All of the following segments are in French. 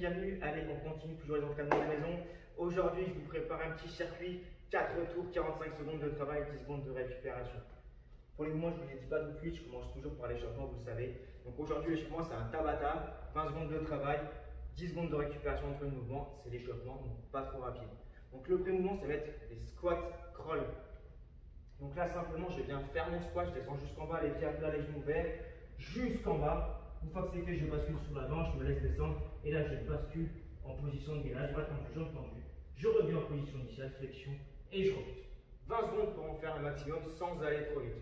bienvenue. Allez, on continue toujours les entraînements de la maison. Aujourd'hui, je vous prépare un petit circuit, 4 tours, 45 secondes de travail, 10 secondes de récupération. Pour les mouvements, je ne vous les dis pas tout de suite, je commence toujours par l'échauffement, vous le savez. Donc aujourd'hui, l'échauffement, c'est un Tabata, 20 secondes de travail, 10 secondes de récupération entre les mouvements, c'est l'échauffement, donc pas trop rapide. Donc le pré-mouvement, ça va être des squats crawl. Donc là, simplement, je viens faire mon squat, je descends jusqu'en bas, les pieds à plat, les genoux ouverts, jusqu'en bas. Une fois que c'est fait, je bascule sur l'avant, je me laisse descendre et là, je bascule en position de gainage, bras tendu, jambes tendues. Je reviens en position initiale, flexion et je remonte. 20 secondes pour en faire un maximum sans aller trop vite.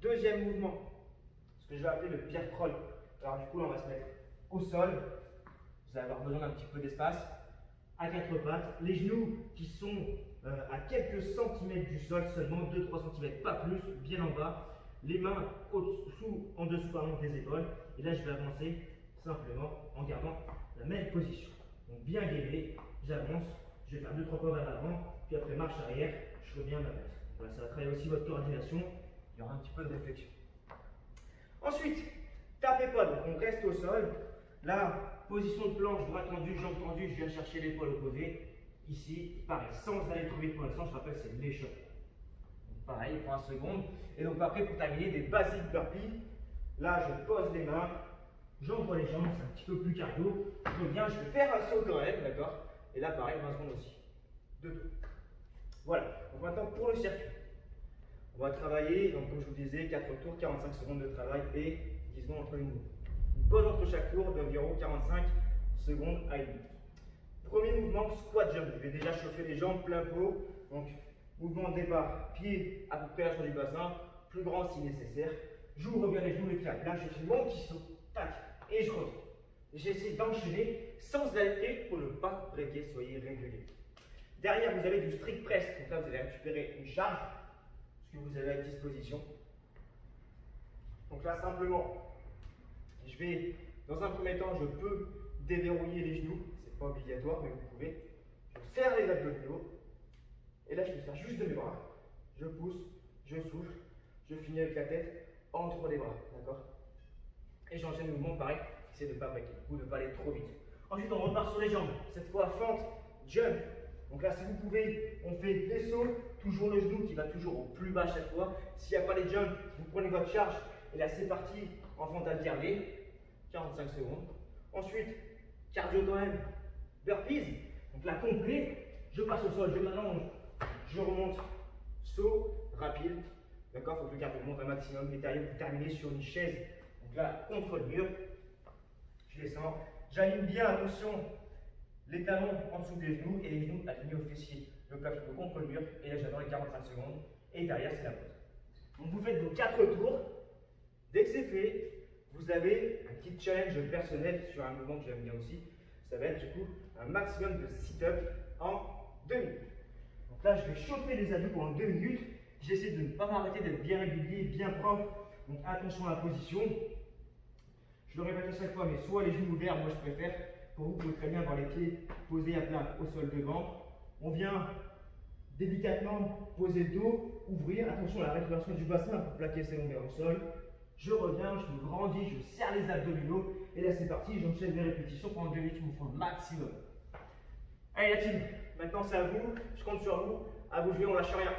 Deuxième mouvement, ce que je vais appeler le pierre crawl. Alors du coup, là, on va se mettre au sol. Vous allez avoir besoin d'un petit peu d'espace. À quatre pattes, les genoux qui sont à quelques centimètres du sol, seulement 2-3 cm, pas plus, bien en bas. Les mains en dessous pardon, des épaules. Et là, je vais avancer simplement en gardant la même position. Donc bien gainé, j'avance, je vais faire 2-3 pas vers l'avant, puis après marche arrière, je reviens à ma place. Voilà, ça va travailler aussi votre coordination, il y aura un petit peu de réflexion. Ensuite, tapez pas, donc on reste au sol. Là, position de planche, bras tendu, jambes tendues, je viens chercher l'épaule opposée. Ici, pareil, sans aller trop vite pour l'instant, je rappelle, c'est l'échauffement. Pareil, 20 secondes. Et donc après, pour terminer, des basiques burpees. Là, je pose les mains, j'envoie les jambes, c'est un petit peu plus cardio. Je reviens, je vais faire un saut quand même, d'accord? Et là, pareil, 20 secondes aussi. 2 tours. Voilà. Donc maintenant, pour le circuit, on va travailler, donc comme je vous disais, 4 tours, 45 secondes de travail et 10 secondes entre les mouvements. Une pause entre chaque tour d'environ 45 secondes à 1 minute. Premier mouvement, squat jump. Je vais déjà chauffer les jambes plein pot. Donc, mouvement de départ, pied à peu près la du bassin, plus grand si nécessaire. J'ouvre bien les genoux, les pieds à plat, je fais mon petit saut, tac, et je reviens. J'essaie d'enchaîner sans aller pour ne pas breaker, soyez réguliers. Derrière, vous avez du strict press. Donc là, vous allez récupérer une charge, ce que vous avez à disposition. Donc là, simplement, je vais, dans un premier temps, je peux déverrouiller les genoux. C'est pas obligatoire, mais vous pouvez. Je serre les abdominaux. Et là, je vais faire juste de mes bras. Je pousse, je souffle, je finis avec la tête entre les bras. D'accord? Et j'enchaîne le mouvement pareil. Essayez de ne pas breaker ou de ne pas aller trop vite. Ensuite, on repart sur les jambes. Cette fois, fente, jump. Donc là, si vous pouvez, on fait des sauts. Toujours le genou qui va toujours au plus bas chaque fois. S'il n'y a pas les jumps, vous prenez votre charge. Et là, c'est parti en fente alternée. 45 secondes. Ensuite, cardio quand même. Burpees. Donc là, complet. Je passe au sol, je m'allonge. Je remonte, saut rapide, d'accord? Il faut que le cardio monte un maximum. Et derrière, vous terminez sur une chaise, donc là, contre le mur. Je descends, j'aligne bien, attention, les talons en dessous des genoux et les genoux alignés au fessier. Le plat plutôt contre le mur, et là, j'attends les 45 secondes. Et derrière, c'est la pause. Donc, vous faites vos 4 tours. Dès que c'est fait, vous avez un petit challenge personnel sur un mouvement que j'aime bien aussi. Ça va être du coup un maximum de sit-up en 2 minutes. Donc là, je vais chauffer les abdos pendant 2 minutes. J'essaie de ne pas m'arrêter, d'être bien régulier, bien propre. Donc attention à la position. Je le répète à chaque fois, mais soit les genoux ouverts, moi je préfère. Pour vous, vous pouvez très bien avoir les pieds posés à plat au sol devant. On vient délicatement poser le dos, ouvrir. Attention à la rétraction du bassin pour plaquer ses longueurs au sol. Je reviens, je me grandis, je serre les abdominaux. Et là, c'est parti, j'enchaîne les répétitions pendant 2 minutes, il me faut le maximum. Allez la team, maintenant c'est à vous, je compte sur vous, à vous jouer, on lâche rien.